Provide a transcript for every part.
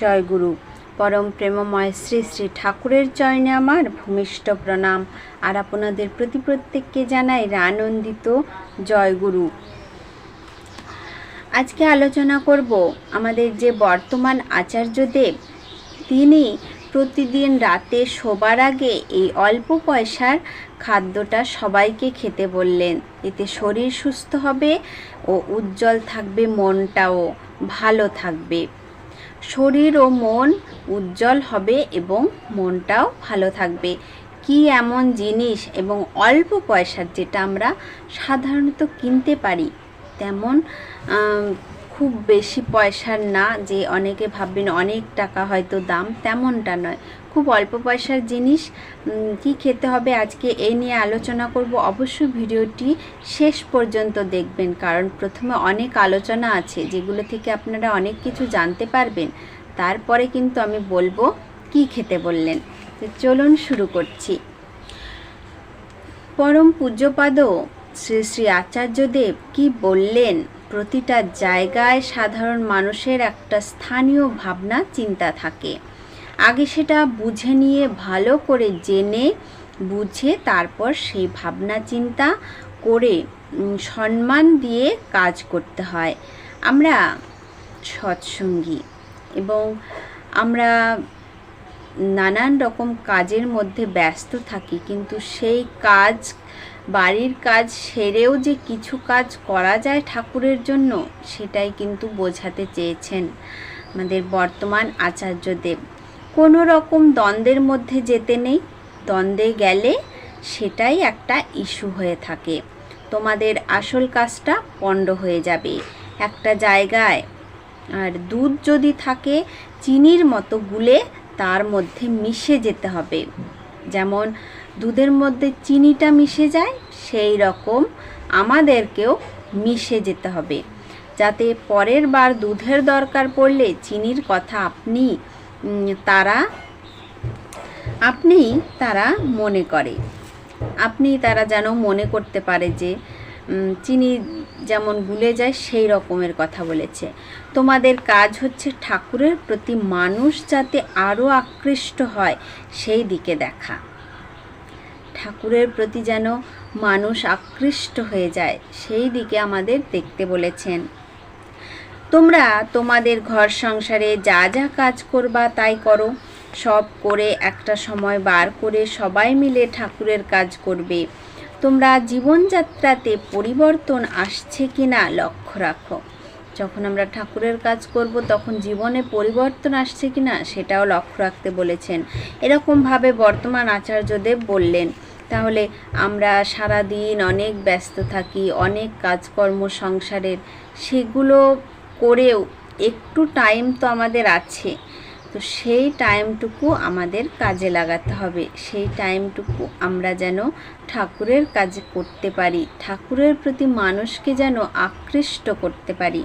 জয় গুরু। পরম প্রেমময় শ্রী শ্রী ঠাকুরের চরণে আমার ভূমিষ্ঠ প্রণাম। আর আপনাদের প্রতি প্রত্যেককে জানাই আনন্দিত জয় গুরু। আজকে আলোচনা করব আমাদের যে বর্তমান আচার্যদেব, তিনি প্রতিদিন রাতে শোবার আগে এই অল্প পয়সার খাদ্যটা সবাইকে খেতে বললেন। এতে শরীর সুস্থ হবে ও উজ্জ্বল থাকবে, মনটাও ভালো থাকবে। শরীর ও মন উজ্জ্বল হবে এবং মনটাও ভালো থাকবে। কি এমন জিনিস এবং অল্প পয়সার, যেটা আমরা সাধারণত কিনতে পারি, তেমন খুব বেশি পয়সার না, যে অনেকে ভাববেন অনেক টাকা হয়তো দাম, তেমনটা নয়। খুব অল্প পয়সার জিনিস কি খেতে হবে, আজকে এই নিয়ে আলোচনা করব। অবশ্যই ভিডিওটি শেষ পর্যন্ত দেখবেন, কারণ প্রথমে অনেক আলোচনা আছে যেগুলো থেকে আপনারা অনেক কিছু জানতে পারবেন। তারপরে কিন্তু আমি বলবো কি খেতে বললেন। তো চলুন শুরু করছি। পরম পূজ্যপাদ শ্রী শ্রী আচার্যদেব কি বললেন? প্রতিটা জায়গায় সাধারণ মানুষের একটা স্থানীয় ভাবনা চিন্তা থাকে। আগে সেটা বুঝে নিয়ে, ভালো করে জেনে বুঝে তারপর সেই ভাবনা চিন্তা করে সম্মান দিয়ে কাজ করতে হয়। আমরা সৎসঙ্গী এবং আমরা নানান রকম কাজের মধ্যে ব্যস্ত থাকি, কিন্তু সেই কাজ, বাড়ির কাজ সেরেও যে কিছু কাজ করা যায় ঠাকুরের জন্য, সেটাই কিন্তু বোঝাতে চেয়েছেন আমাদের বর্তমান আচার্যদেব। কোনো রকম দ্বন্দ্বের মধ্যে যেতে নেই। দ্বন্দ্বে গেলে সেটাই একটা ইস্যু হয়ে থাকে। তোমাদের আসল কাজটা পণ্ড হয়ে যাবে। একটা জায়গায় আর দুধ যদি থাকে, চিনির মতো গুলে তার মধ্যে মিশে যেতে হবে। যেমন দুধের মধ্যে চিনিটা মিশে যায়, সেই রকম আমাদেরকেও মিশে যেতে হবে, যাতে পরের বার দুধের দরকার পড়লে চিনির কথা তারা মনে করে, তারা যেন মনে করতে পারে যে চিনি যেমন গুলে যায় সেই রকমের কথা বলেছে। তোমাদের কাজ হচ্ছে ঠাকুরের প্রতি মানুষ যাতে আরও আকৃষ্ট হয় সেই দিকে দেখা। ঠাকুরের প্রতি যেন মানুষ আকৃষ্ট হয়ে যায় সেই দিকে আমাদের দেখতে বলেছেন। তোমরা তোমাদের ঘর সংসারে যা যা কাজ করবা তাই করো। সব করে একটা সময় বার করে সবাই মিলে ঠাকুরের কাজ করবে। তোমরা জীবনযাত্রাতে পরিবর্তন আসছে কিনা লক্ষ্য রাখো। যখন আমরা ঠাকুরের কাজ করব, তখন জীবনে পরিবর্তন আসছে কিনা সেটাও লক্ষ্য রাখতে বলেছেন। এরকমভাবে বর্তমান আচার্যদেব বললেন। তাহলে আমরা সারাদিন অনেক ব্যস্ত থাকি, অনেক কাজকর্ম সংসারের, সেগুলো করেও একটু টাইম তো আমাদের আছে, তো সেই টাইমটুকু আমাদের কাজে লাগাতে হবে। সেই টাইমটুকু আমরা যেন ঠাকুরের কাজ করতে পারি, ঠাকুরের প্রতি মানুষকে যেন আকৃষ্ট করতে পারি।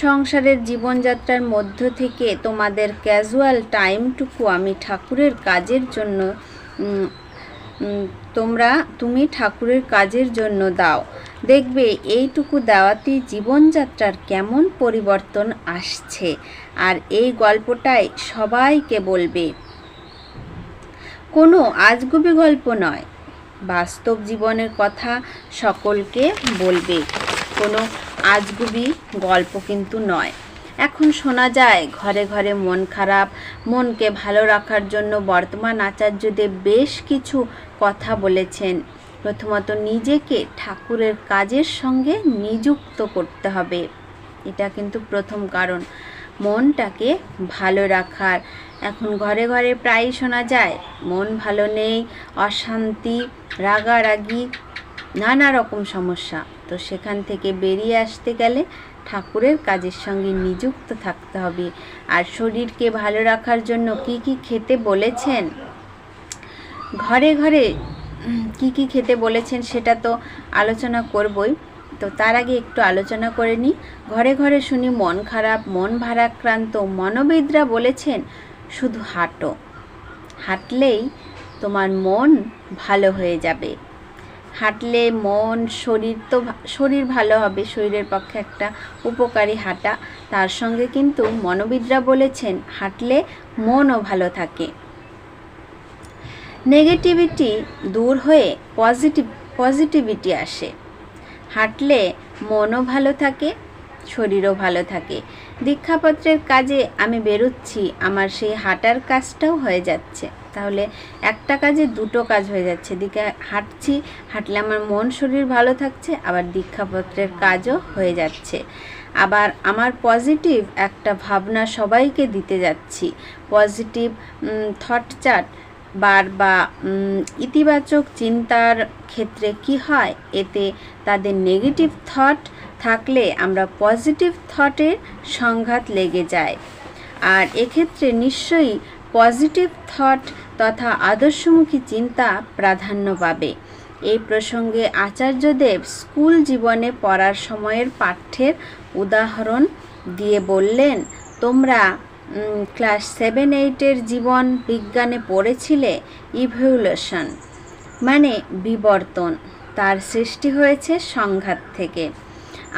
সংসারের জীবনযাত্রার মধ্য থেকে তোমাদের ক্যাজুয়াল টাইমটুকু আমি ঠাকুরের কাজের জন্য তুমি ঠাকুরের কাজের জন্য দাও। দেখবে এইটুকু দেওয়াতেই জীবনযাত্রার কেমন পরিবর্তন আসছে। আর এই গল্পটাই সবাইকে বলবে, কোনো আজগুবি গল্প নয়, বাস্তব জীবনের কথা সকলকে বলবে, কোনো আজগুবি গল্প কিন্তু নয়। এখন শোনা যায় ঘরে ঘরে মন খারাপ। মনকে ভালো রাখার জন্য বর্তমান আচার্যদেব বেশ কিছু কথা বলেছেন। প্রথমত, নিজেকে ঠাকুরের কাজের সঙ্গে নিযুক্ত করতে হবে। এটা কিন্তু প্রথম কারণ মনটাকে ভালো রাখার। এখন ঘরে ঘরে প্রায়ই শোনা যায় মন ভালো নেই, অশান্তি, রাগারাগি, নানা রকম সমস্যা। তো সেখান থেকে বেরিয়ে আসতে গেলে ঠাকুরের কাজের সঙ্গে নিযুক্ত থাকতে হবে। আর শরীরকে ভালো রাখার জন্য কি কি খেতে বলেছেন, ঘরে ঘরে কি কি খেতে বলেছেন সেটা তো আলোচনা করবই। তো তার আগে একটু আলোচনা করে নিই। ঘরে ঘরে শুনি মন খারাপ, মন ভারাক্রান্ত। মনোবিদরা বলেছেন শুধু হাঁটো, হাঁটলেই তোমার মন ভালো হয়ে যাবে। হাঁটলে মন শরীর ভালো হবে, শরীরের পক্ষে একটা উপকারী হাঁটা। তার সঙ্গে কিন্তু মনোবিদরা বলেছেন হাঁটলে মনও ভালো থাকে। নেগেটিভিটি দূর হয়ে পজিটিভিটি আসে। হাঁটলে মনও ভালো থাকে, শরীরও ভালো থাকে। দীক্ষাপত্রের কাজে আমি বেরোচ্ছি, আমার সেই হাঁটার কাজটাও হয়ে যাচ্ছে। তাহলে একটা কাজে দুটো কাজ হয়ে যাচ্ছে। হাঁটলে আমার মন শরীর ভালো থাকছে, আবার দীক্ষাপত্রের কাজও হয়ে যাচ্ছে। আবার আমার পজিটিভ একটা ভাবনা সবাইকে দিতে যাচ্ছি। পজিটিভ থট চার্ট বা ইতিবাচক চিন্তার ক্ষেত্রে কি হয়, এতে তাদের নেগেটিভ থট থাকলে আমরা পজিটিভ থটের সংঘাত লেগে যায়। আর এক্ষেত্রে নিশ্চয়ই পজিটিভ থট তথা আদর্শমুখী চিন্তা প্রাধান্য পাবে। এই প্রসঙ্গে আচার্যদেব স্কুল জীবনে পড়ার সময়ের পাঠ্যের উদাহরণ দিয়ে বললেন, তোমরা ক্লাস 7-8 জীবন বিজ্ঞানে পড়েছিলে ইভলিউশন মানে বিবর্তন, তার সৃষ্টি হয়েছে সংঘাত থেকে।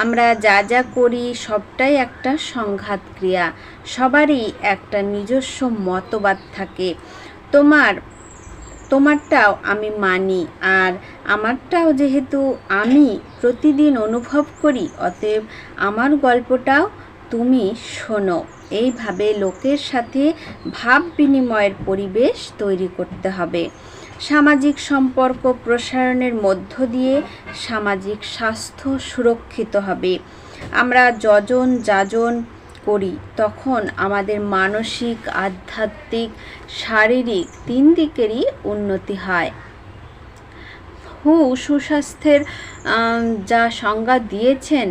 আমরা যা যা করি সবটাই একটা সংঘাত ক্রিয়া। সবারই একটা নিজস্ব মতবাদ থাকে। তোমারটাও আমি মানি, আর আমারটাও যেহেতু আমি প্রতিদিন অনুভব করি, অতএব আমার গল্পটাও তুমি শোনো। এইভাবে লোকের সাথে ভাব বিনিময়ের পরিবেশ তৈরি করতে হবে। সামাজিক সম্পর্ক প্রসারণের মধ্য দিয়ে সামাজিক স্বাস্থ্য সুরক্ষিত হবে। আমরা যজন যাজন করি তখন আমাদের মানসিক, আধ্যাত্মিক, শারীরিক 3 দিকেরই উন্নতি হয়। সুস্বাস্থ্যের যা সংজ্ঞা দিয়েছেন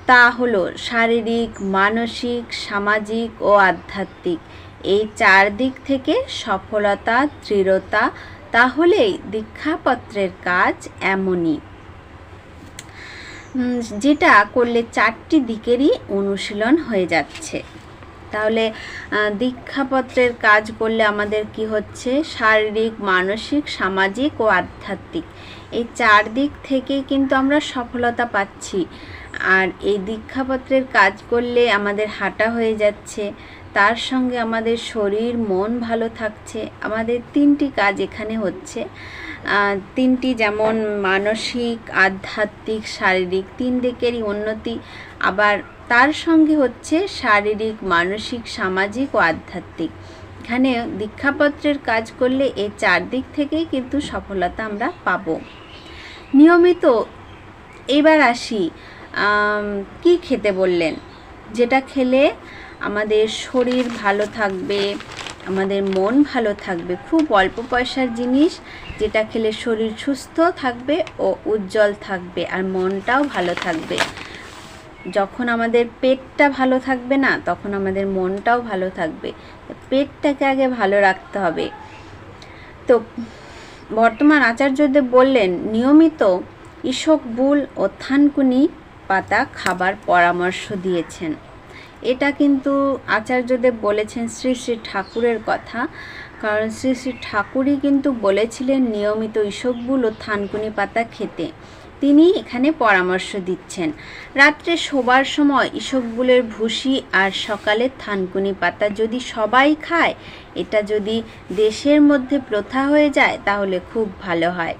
তা হলো শারীরিক, মানসিক, সামাজিক ও আধ্যাত্মিক। এই 4 দিক থেকে সফলতা, দৃঢ়তা। তাহলেই দীক্ষাপত্রের কাজ এমনই, যেটা করলে 4টি দিকেরই অনুশীলন হয়ে যাচ্ছে। তাহলে দীক্ষাপত্রের কাজ করলে আমাদের কি হচ্ছে? শারীরিক, মানসিক, সামাজিক ও আধ্যাত্মিক, এই 4 দিক থেকে কিন্তু আমরা সফলতা পাচ্ছি। আর এই দীক্ষাপত্রের কাজ করলে আমাদের হাঁটা হয়ে যাচ্ছে, তার সঙ্গে আমাদের শরীর মন ভালো থাকছে। আমাদের 3টি কাজ এখানে হচ্ছে। 3টি যেমন মানসিক, আধ্যাত্মিক, শারীরিক 3 দিকেরই উন্নতি। আবার তার সঙ্গে হচ্ছে শারীরিক, মানসিক, সামাজিক ও আধ্যাত্মিক। এখানে দীক্ষাপত্রের কাজ করলে এই 4 দিক থেকেই কিন্তু সফলতা আমরা পাব। নিয়মিত এবার আসি কি খেতে বললেন, যেটা খেলে আমাদের শরীর ভালো থাকবে, আমাদের মন ভালো থাকবে। খুব অল্প পয়সার জিনিস, যেটা খেলে শরীর সুস্থ থাকবে ও উজ্জ্বল থাকবে, আর মনটাও ভালো থাকবে। যখন আমাদের পেটটা ভালো থাকবে না, তখন আমাদের মনটাও ভালো থাকবে। পেটটাকে আগে ভালো রাখতে হবে। তো বর্তমান আচার্যদেব বললেন নিয়মিত ইসবগুল ও থানকুনি পাতা খাবার পরামর্শ দিয়েছেন। এটা কিন্তু আচার্যদেব বলেছেন শ্রী শ্রী ঠাকুরের কথা, কারণ শ্রী শ্রী ঠাকুরই কিন্তু বলেছিলেন নিয়মিত ইসবগুল ও থানকুনি পাতা খেতে। তিনি এখানে পরামর্শ দিচ্ছেন রাত্রে শোবার সময় ইসবগুলের ভুসি আর সকালে থানকুনি পাতা যদি সবাই খায়, এটা যদি দেশের মধ্যে প্রথা হয়ে যায় তাহলে খুব ভালো হয়।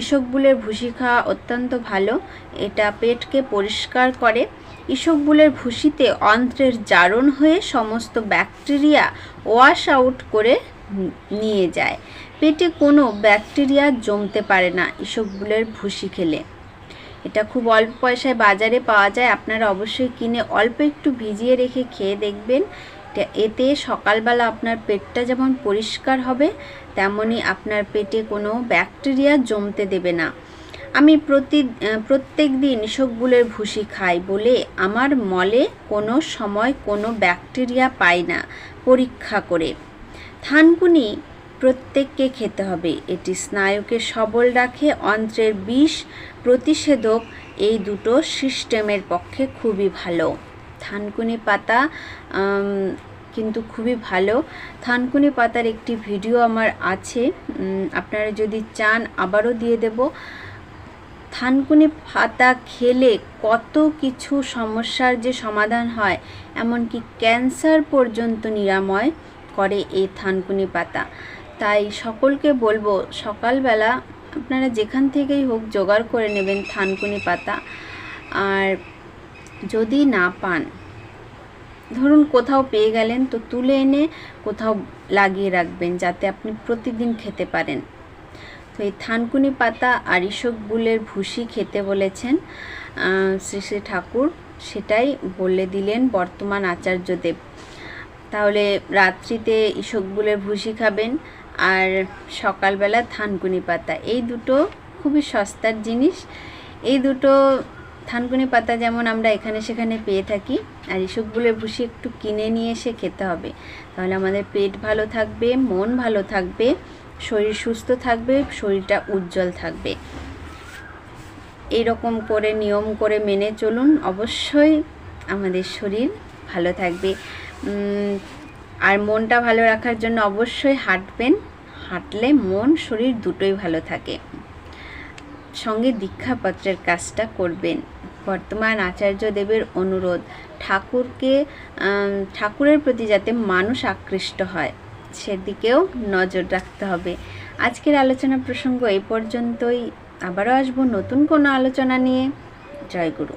ইসবগুলের ভুসি খাওয়া অত্যন্ত ভালো, এটা পেটকে পরিষ্কার করে। ইসবগুলের ভুসিতে অন্ত্রের জারণ হয়ে সমস্ত ব্যাকটেরিয়া ওয়াশ আউট করে নিয়ে যায়। পেটে কোনো ব্যাকটেরিয়া জমতে পারে না ইসবগুলের ভুসি খেলে। এটা খুব অল্প পয়সায় বাজারে পাওয়া যায়, আপনারা অবশ্যই কিনে অল্প একটু ভিজিয়ে রেখে খেয়ে দেখবেন। এতে সকালবেলা আপনার পেটটা যেমন পরিষ্কার হবে, তেমনি আপনার পেটে কোনো ব্যাকটেরিয়া জমতে দেবে না। আমি প্রত্যেক দিন ইসবগুলের ভুসি খাই বলে আমার মলে কোনো সময় কোনো ব্যাকটেরিয়া পাই না পরীক্ষা করে। থানকুনি প্রত্যেককে খেতে হবে, এটি স্নায়ুকে সবল রাখে, অন্ত্রের বিষ প্রতিষেধক, এই দুটো সিস্টেমের পক্ষে খুবই ভালো। থানকুনি পাতা কিন্তু খুবই ভালো। থানকুনি পাতার একটি ভিডিও আমার আছে, আপনারা যদি চান আবারও দিয়ে দেব। থানকুনি পাতা খেলে কত কিছু সমস্যার যে সমাধান হয়, এমনকি ক্যান্সার পর্যন্ত নিরাময় করে এই থানকুনি পাতা। তাই সকলকে বলবো সকালবেলা আপনারা যেখান থেকেই হোক জোগাড় করে নেবেন থানকুনি পাতা। আর যদি না পান, ধরুন কোথাও পেয়ে গেলেন, তো তুলে এনে কোথাও লাগিয়ে রাখবেন যাতে আপনি প্রতিদিন খেতে পারেন। তো এই থানকুনি পাতা আর ইসবগুলের ভুসি খেতে বলেছেন শ্রী শ্রী ঠাকুর, সেটাই বলে দিলেন বর্তমান আচার্যদেব। তাহলে রাত্রিতে ইসবগুলের ভুসি খাবেন আর সকালবেলা থানকুনি পাতা। এই দুটো খুবই সস্তার জিনিস। এই দুটো থানকুনি পাতা যেমন আমরা এখানে সেখানে পেয়ে থাকি, আর ইসবগুলের ভুসি একটু কিনে নিয়ে এসে খেতে হবে। তাহলে আমাদের পেট ভালো থাকবে, মন ভালো থাকবে, শরীর সুস্থ থাকবে, শরীরটা উজ্জ্বল থাকবে। এইরকম করে নিয়ম করে মেনে চলুন, অবশ্যই আমাদের শরীর ভালো থাকবে। আর মনটা ভালো রাখার জন্য অবশ্যই হাঁটবেন, হাঁটলে মন শরীর দুটোই ভালো থাকে। সঙ্গে দীক্ষাপত্রের কাজটা করবেন। বর্তমান আচার্যদেবের অনুরোধ, ঠাকুরের প্রতি যাতে মানুষ আকৃষ্ট হয় সেদিকেও নজর রাখতে হবে। আজকের আলোচনা প্রসঙ্গ এই পর্যন্তই। আবারও আসবো নতুন কোনো আলোচনা নিয়ে। জয় গুরু।